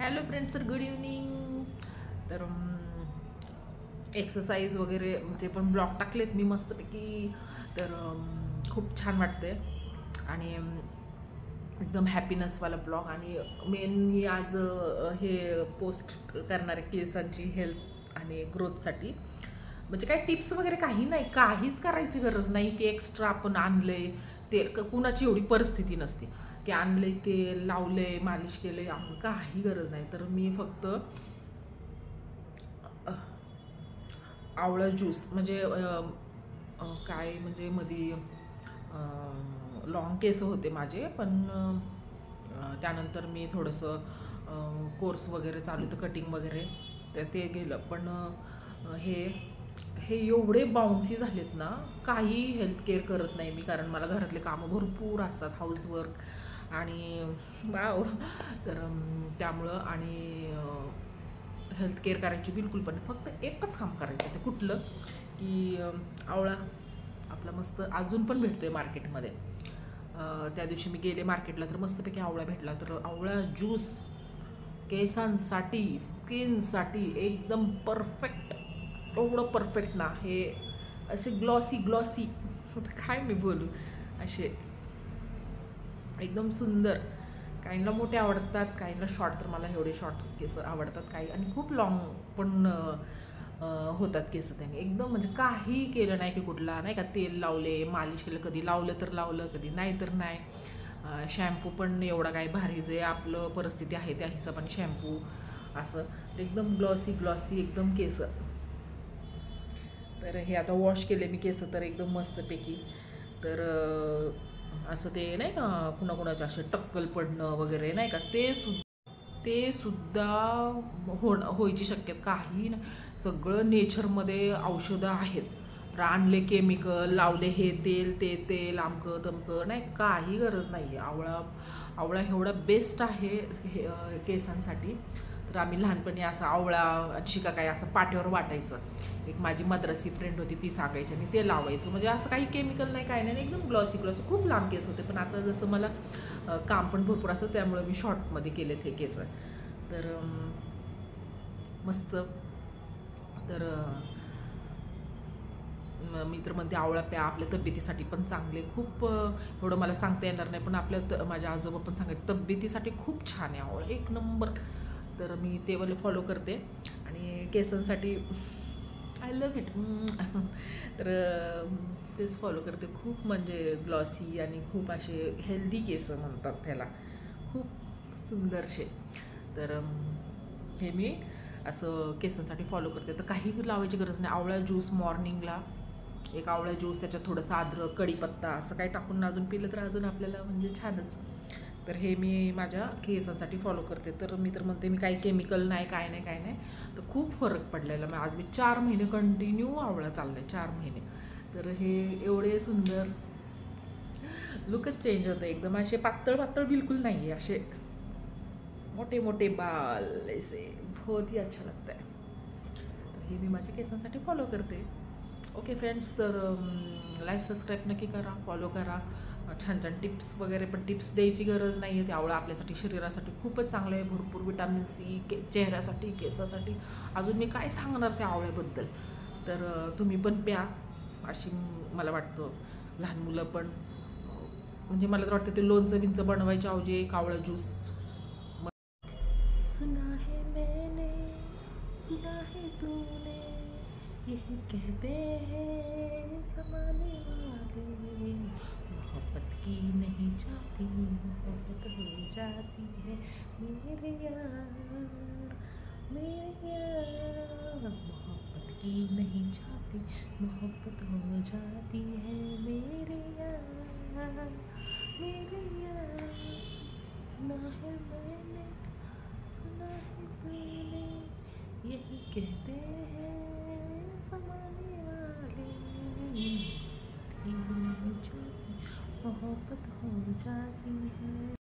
Hello friends, तर good evening. तर exercise वगैरे जे पण ब्लॉग टाकलेत मी मस्तपैकी. तर खूप छान वाटते आणि एकदम हॅपीनेसवाला ब्लॉग. आणि मेन मी आज हे पोस्ट करणार आहे केसांची हेल्थ आणि ग्रोथसाठी. म्हणजे काही टिप्स वगैरे काही नाही, काहीच करायची गरज नाही की एक्स्ट्रा आपण आणले तेल. कुणाची एवढी परिस्थिती नसते की आणले तेल लावले मालिश केले, काही गरज नाही. तर मी फक्त आवळा ज्यूस म्हणजे काय म्हणजे मध्ये लॉंग केस होते माझे, पण त्यानंतर मी थोडंसं कोर्स वगैरे चालू होतं कटिंग वगैरे, तर ते गेलं. पण हे हे एवढे बाउन्सी झालेत ना, काही हेल्थ केअर करत नाही मी, कारण मला घरातले कामं भरपूर असतात, हाऊसवर्क आणि वाव. तर त्यामुळं आणि हेल्थ केअर करायची बिलकुल पण फक्त एकच काम करायचं, ते कुठलं की आवळा आपला मस्त अजून पण भेटतो आहे मार्केटमध्ये. त्या दिवशी मी गेले मार्केटला तर मस्तपैकी आवळा भेटला, तर आवळा ज्यूस केसांसाठी स्किनसाठी एकदम परफेक्ट. एवढं परफेक्ट ना हे, असे ग्लॉसी ग्लॉसी काय मी बोलू, असे एकदम सुंदर. काहींना मोठे आवडतात, काहींना शॉर्ट, तर मला एवढे शॉर्ट केस आवडतात काही, आणि खूप लॉंग पण होतात केस त्याने. एकदम म्हणजे काही केलं नाही की कुठला नाही का तेल लावले मालिश केलं, कधी लावलं तर लावलं, कधी नाही तर नाही. शॅम्पू पण एवढा काही भारी, जे आपलं परिस्थिती आहे त्या हिशोबाने शॅम्पू असं एकदम ग्लॉसी ग्लॉसी एकदम केस. तर हे आता वॉश केले मी केस तर एकदम मस्तपैकी. तर असं ते नाही का कुणाकुणाचे असे टक्कल पडणं वगैरे नाही का, ते सुद्धा व्हायची शक्यता काही नाही. सगळं नेचरमध्ये औषधं आहेत, तर आणले केमिकल लावले हे तेल ते तेल आमकं तमकं नाही, काही गरज नाही आहे. आवळा एवढा बेस्ट आहे हे केसांसाठी. तर आम्ही लहानपणी असं आवळा शिका काय असं पाट्यावर वाटायचं. एक माझी मद्रासी फ्रेंड होती, ती सांगायची आणि ते लावायचं. म्हणजे असं काही केमिकल नाही काही नाही, एकदम ग्लॉसी ग्लॉसी खूप लांब केस होते. पण आता जसं मला काम पण भरपूर असतं त्यामुळे मी शॉर्टमध्ये केलेत हे केस. तर मस्त. तर मी तर म्हणते आवळा प्या, आपल्या तब्येतीसाठी पण चांगले खूप. एवढं मला सांगता येणार नाही, पण आपल्या माझ्या आजोबा पण सांगायचे तब्येतीसाठी खूप छान आहे आवळा, एक नंबर. तर मी ते वाले फॉलो करते. आणि केसांसाठी आय लव्ह इट. तर तेच फॉलो करते. खूप म्हणजे ग्लॉसी आणि खूप असे हेल्दी केस म्हणतात त्याला, खूप सुंदरसे. तर हे मी असं केसांसाठी फॉलो करते. तर काही लावायची गरज नाही. आवळा ज्यूस मॉर्निंगला एक आवळा ज्यूस, त्याच्यात थोडंसं अद्रक कढीपत्ता असं काही टाकून अजून पिलं तर अजून आपल्याला म्हणजे छानच. तर हे मी माझ्या केसांसाठी फॉलो करते. तर मी तर म्हणते मी काही केमिकल नाही काय नाही काय नाही, तर खूप फरक पडलेला. मग आज मी 4 महिने कंटिन्यू आवळा चालला आहे, 4 महिने. तर हे एवढे सुंदर लुकच चेंज होतं एकदम. असे पातळ पातळ बिलकुल नाही आहे, असे मोठे मोठे बाल ऐसे बहुत ही अच्छा लगता है. तर हे मी माझ्या केसांसाठी फॉलो करते. ओके फ्रेंड्स, तर लाईक सबस्क्राईब नक्की करा, फॉलो करा. छान छान टिप्स वगैरे, पण टिप्स द्यायची गरज नाही आहे. ते आवळा आपल्यासाठी शरीरासाठी खूपच चांगलं आहे, भरपूर विटॅमिन सी, चेहऱ्यासाठी केसासाठी. अजून मी काय सांगणार त्या आवळ्याबद्दल. तर तुम्ही पण प्या अशी मला वाटतं. लहान मुलं पण म्हणजे मला तर वाटतं ते लोणचं बिंचं बनवायच्या ऐवजी एक आवळा ज्यूस. सुना है मैंने, सुना है तूने, यही कहते हैं ज़माने वाले, मोहब्बत की नहीं जाती मोहब्बत हो जाती है मेरे यार, मेरे यार। मोहब्बत की नहीं जाती मोहब्बत हो जाती है मेरे यार, मेरे यार। सुना है मैंने, सुना है तूने, यही कहते हैं ज़माने वाले, ये नहीं जाती मोहब्बत हो जाती है।